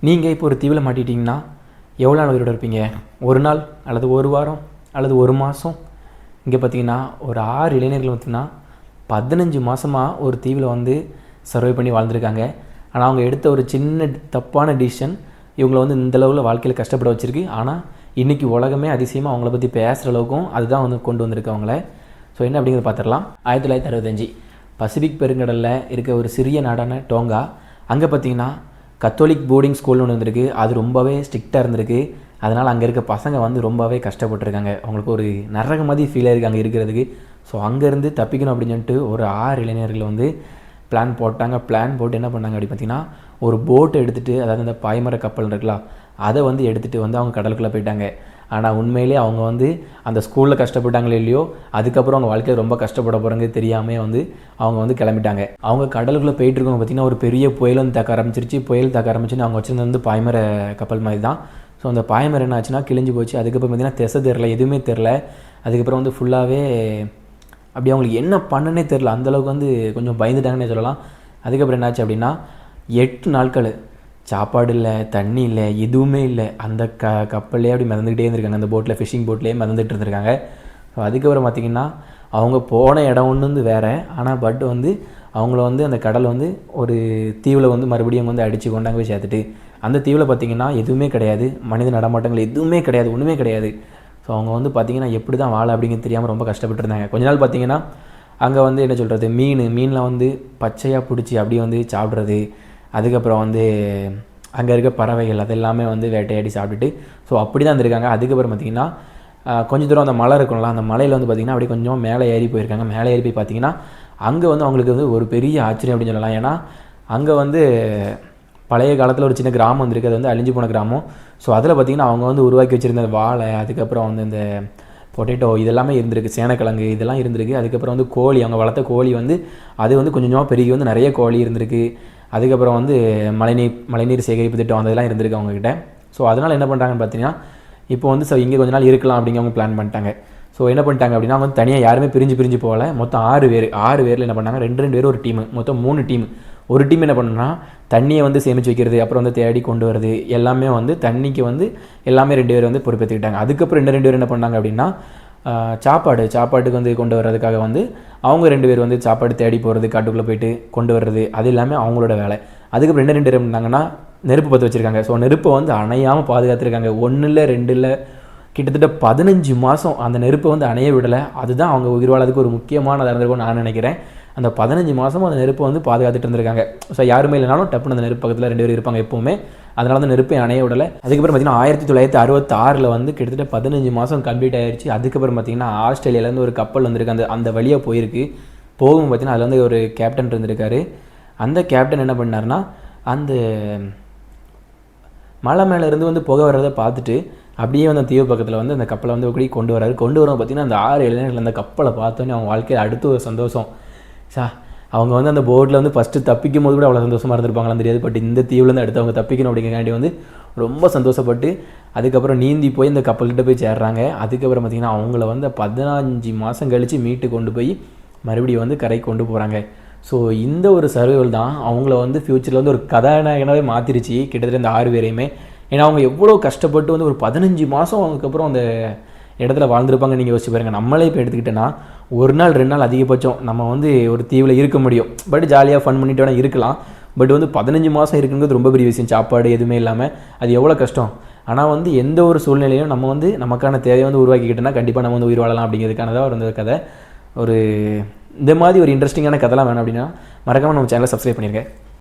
நீங்கள் இப்போ ஒரு தீவில் மாட்டிட்டிங்கன்னா எவ்வளோ நாள் உயிரோட இருப்பீங்க? ஒரு நாள் அல்லது ஒரு வாரம் அல்லது ஒரு மாதம்? இங்கே பார்த்தீங்கன்னா ஒரு 6 இளைஞர்கள் பார்த்திங்கன்னா 15 மாதமாக ஒரு தீவில் வந்து சர்வை பண்ணி வாழ்ந்துருக்காங்க. ஆனால் அவங்க எடுத்த ஒரு சின்ன தப்பான டிசிஷன் இவங்களை வந்து இந்தளவில் வாழ்க்கையில் கஷ்டப்பட வச்சுருக்கு. ஆனால் இன்றைக்கி உலகமே அதிசயமாக அவங்கள பற்றி பேசுகிற அளவுக்கும் அதுதான் வந்து கொண்டு வந்திருக்கு அவங்கள. ஸோ என்ன அப்படிங்கிறத பார்த்துடலாம். 1965 பசிபிக் பெருங்கடலில் இருக்க ஒரு சிறிய நாடான டோங்கா, அங்கே பார்த்திங்கன்னா கத்தோலிக் போர்டிங் ஸ்கூல்னு ஒன்று வந்திருக்கு. அது ரொம்பவே ஸ்ட்ரிக்டாக இருந்திருக்கு. அதனால் அங்கே இருக்க பசங்க வந்து ரொம்பவே கஷ்டப்பட்டுருக்காங்க. அவங்களுக்கு ஒரு நரக மாதிரி ஃபீல் ஆகிருக்கு அங்கே இருக்கிறதுக்கு. ஸோ அங்கேருந்து தப்பிக்கணும் அப்படின்னு சொல்லிட்டு ஒரு 6 இளைஞர்கள் வந்து பிளான் போட்டாங்க. பிளான் போட்டு என்ன பண்ணாங்க அப்படி பார்த்திங்கன்னா, ஒரு போட்டை எடுத்துகிட்டு, அதாவது இந்த பாய்மர கப்பல் இருக்குல்ல, அதை வந்து எடுத்துகிட்டு வந்து அவங்க கடலுக்குள்ளே போயிட்டாங்க. ஆனால் உண்மையிலே அவங்க வந்து அந்த ஸ்கூலில் கஷ்டப்பட்டாங்களோ இல்லையோ, அதுக்கப்புறம் அவங்க வாழ்க்கையில் ரொம்ப கஷ்டப்பட போகிறாங்க தெரியாமல் வந்து அவங்க வந்து கிளம்பிட்டாங்க. அவங்க கடலுக்குள்ளே போயிட்டுருக்கவங்க பார்த்திங்கன்னா ஒரு பெரிய புயல் வந்து தாக்க ஆரம்பிச்சிருச்சு. புயல் தாக்க ஆரம்பிச்சுன்னு அவங்க வச்சுருந்தது வந்து பாய்மர கப்பல் மாதிரி தான். ஸோ அந்த பாய்மரம் என்ன ஆச்சுன்னா கிழிஞ்சு போச்சு. அதுக்கப்புறம் பார்த்திங்கன்னா திசை தெரில, எதுவுமே தெரில. அதுக்கப்புறம் வந்து ஃபுல்லாகவே அப்படி அவங்களுக்கு என்ன பண்ணனே தெரில. அந்தளவுக்கு வந்து கொஞ்சம் பயந்துட்டாங்கன்னே சொல்லலாம். அதுக்கப்புறம் என்னாச்சு அப்படின்னா 8 நாட்கள் சாப்பாடு இல்லை, தண்ணி இல்லை, எதுவுமே இல்லை. அந்த கப்பல்லே அப்படி மிதந்துக்கிட்டே இருந்திருக்காங்க. அந்த போட்டில், ஃபிஷிங் போட்லேயே மிதந்துட்டு இருந்திருக்காங்க. ஸோ அதுக்கப்புறம் பார்த்திங்கன்னா அவங்க போன இடம் ஒன்று வந்து வேறு. ஆனால் பட் வந்து அவங்கள வந்து அந்த கடல் வந்து ஒரு தீவில் வந்து மறுபடியும் வந்து அடித்து கொண்டாங்க போய் சேர்த்துட்டு, அந்த தீவில் பார்த்திங்கன்னா எதுவுமே கிடையாது, மனித நடமாட்டங்கள் எதுவுமே கிடையாது, ஒன்றுமே கிடையாது. ஸோ அவங்க வந்து பார்த்திங்கன்னா எப்படி தான் வாழ அப்படிங்கிறது தெரியாமல் ரொம்ப கஷ்டப்பட்டுருந்தாங்க. கொஞ்ச நாள் பார்த்திங்கன்னா அங்கே வந்து என்ன சொல்கிறது, மீனில் வந்து பச்சையாக பிடிச்சி அப்படியே வந்து சாப்பிட்றது. அதுக்கப்புறம் வந்து அங்கே இருக்க பறவைகள் அதெல்லாமே வந்து வேட்டையாடி சாப்பிட்டுட்டு ஸோ அப்படி தான் இருந்திருக்காங்க. அதுக்கப்புறம் பார்த்திங்கன்னா கொஞ்சம் தூரம் அந்த மலை இருக்கும்ல, அந்த மலையில் வந்து பார்த்திங்கன்னா அப்படியே கொஞ்சம் மேலே ஏறி போயிருக்காங்க. மேலே ஏறி போய் பார்த்திங்கன்னா அங்கே வந்து அவங்களுக்கு வந்து ஒரு பெரிய ஆச்சரியம் அப்படின்னு சொல்லலாம். ஏன்னா அங்கே வந்து பழைய காலத்தில் ஒரு சின்ன கிராமம் வந்துருக்கு. அது வந்து அழிஞ்சு போன கிராமம். ஸோ அதில் பார்த்திங்கன்னா அவங்க வந்து உருவாக்கி வச்சுருந்த வாழை, அதுக்கப்புறம் வந்து இந்த பொட்டேட்டோ இதெல்லாமே இருந்திருக்கு, சேனக்கிழங்கு இதெல்லாம் இருந்திருக்கு. அதுக்கப்புறம் வந்து கோழி, அவங்க வளர்த்த கோழி வந்து அது வந்து கொஞ்சம் கொஞ்சமாக பெருகி வந்து நிறைய கோழி இருந்திருக்கு. அதுக்கப்புறம் வந்து மழைநீர் சேகரிப்பு திட்டம் அதெல்லாம் இருந்திருக்கு அவங்கக்கிட்ட. ஸோ அதனால் என்ன பண்ணுறாங்கன்னு பார்த்தீங்கன்னா, இப்போ வந்து இங்கே கொஞ்ச நாள் இருக்கலாம் அப்படிங்க அவங்க பிளான் பண்ணிட்டாங்க. ஸோ என்ன பண்ணிட்டாங்க அப்படின்னா, அவங்க வந்து தனியாக யாருமே பிரிஞ்சு போகல. மொத்தம் 6 பேரில் என்ன பண்ணாங்க, 2 பேர் ஒரு டீமு, மொத்தம் 3 டீம். ஒரு டீம் என்ன பண்ணுன்னா தண்ணியை வந்து சேமித்து வைக்கிறது, அப்புறம் வந்து தேடி கொண்டு வரது எல்லாமே வந்து தண்ணிக்கு வந்து எல்லாமே 2 பேர் வந்து பொறுப்பேற்றுக்கிட்டாங்க. அதுக்கப்புறம் 2 பேர் என்ன பண்ணாங்க அப்படின்னா, சாப்பாட்டுக்கு வந்து கொண்டு வர்றதுக்காக வந்து அவங்க 2 பேர் வந்து சாப்பாடு தேடி போகிறது, காட்டுக்குள்ளே போயிட்டு கொண்டு வர்றது, அது எல்லாமே அவங்களோட வேலை. அதுக்கப்புறம் 2 பேர் பண்ணாங்கன்னா நெருப்பு பற்ற வச்சுருக்காங்க. ஸோ நெருப்பை வந்து அணையாமல் பாதுகாத்துருக்காங்க. 1 இல்லை 2 இல்லை, கிட்டத்தட்ட 15 மாதம் அந்த நெருப்பை வந்து அணைய விடலை. அதுதான் அவங்க உயிர் வாழறதுக்கு ஒரு முக்கியமானதாக இருந்திருக்கும்னு நான் நினைக்கிறேன். அந்த 15 மாதமும் அந்த நெருப்பை வந்து பாதுகாத்துட்டு இருந்திருக்காங்க. ஸோ யாருமே இல்லைனாலும் டப்புன்னு அந்த நெருப்பு பக்கத்தில் 2 பேர் இருப்பாங்க எப்போவுமே. அதனால தான் நெருப்பை அணைய விடலை. அதுக்கப்புறம் பார்த்திங்கன்னா 1966 வந்து கிட்டத்தட்ட 15 மாதம் கம்ப்ளீட் ஆகிடுச்சு. அதுக்கப்புறம் பார்த்திங்கன்னா ஆஸ்திரேலியாவிலேருந்து ஒரு கப்பல் வந்திருக்கு. அந்த வழியாக போயிருக்கு. போகும் பார்த்திங்கன்னா அதில் வந்து ஒரு கேப்டன் இருந்திருக்காரு. அந்த கேப்டன் என்ன பண்ணார்னா, அந்த மலை மேலே இருந்து வந்து புகை வர்றதை பார்த்துட்டு அப்படியே வந்து அந்த தீவு பக்கத்தில் வந்து அந்த கப்பலை வந்து எப்படி கொண்டு வர்றாரு. கொண்டு வரும் பார்த்திங்கன்னா அந்த 6 இளைஞர்கள் அந்த கப்பலை பார்த்தோன்னே அவங்க வாழ்க்கையில் அடுத்த ஒரு சந்தோஷம். அவங்க வந்து அந்த போட்டில் வந்து ஃபஸ்ட்டு தப்பிக்கும் போது கூட அவ்வளோ சந்தோஷமாக இருந்திருப்பாங்களான்னு தெரியாது. பட் இந்த தீவுலேருந்து அடுத்து அவங்க தப்பிக்கணும் அப்படிங்கிறக்காண்டி வந்து ரொம்ப சந்தோஷப்பட்டு அதுக்கப்புறம் நீந்தி போய் இந்த கப்பல்கிட்ட போய் சேர்றாங்க. அதுக்கப்புறம் பார்த்திங்கன்னா அவங்கள வந்து 15 மாதம் கழித்து மீட்டு கொண்டு போய் மறுபடியும் வந்து கரைக்கு கொண்டு போகிறாங்க. ஸோ இந்த ஒரு சர்வைவல் தான் அவங்கள வந்து ஃப்யூச்சரில் வந்து ஒரு கதாநாயகனாகவே மாற்றிருச்சு கிட்டத்தட்ட இந்த 6 பேரையுமே. ஏன்னா அவங்க எவ்வளோ கஷ்டப்பட்டு வந்து ஒரு 15 மாதம் அதுக்கப்புறம் அந்த இடத்துல வாழ்ந்துருப்பாங்க. நீங்கள் யோசிச்சு பாருங்கள். நம்மளே இப்போ எடுத்துக்கிட்டேன்னா ஒரு நாள் 2 நாள் அதிகபட்சம் நம்ம வந்து ஒரு தீவில் இருக்க முடியும். பட் ஜாலியாக ஃபன் பண்ணிட்டு வேணால் இருக்கலாம். பட் வந்து 15 மாதம் இருக்குங்கிறது ரொம்ப பெரிய விஷயம். சாப்பாடு எதுவுமே இல்லாமல் அது எவ்வளோ கஷ்டம். ஆனால் வந்து எந்த ஒரு சூழ்நிலையும் நம்ம வந்து நமக்கான தேவையை வந்து உருவாக்கிக்கிட்டோன்னா கண்டிப்பாக நம்ம வந்து உயிர் வாழலாம் அப்படிங்கிறதுக்கானதாக ஒரு கதை. ஒரு இந்த மாதிரி ஒரு இன்ட்ரெஸ்டிங்கான கதைலாம் வேணும் அப்படின்னா மறக்காமல் நம்ம சேனலை சப்ஸ்கிரைப் பண்ணியிருக்கேன்.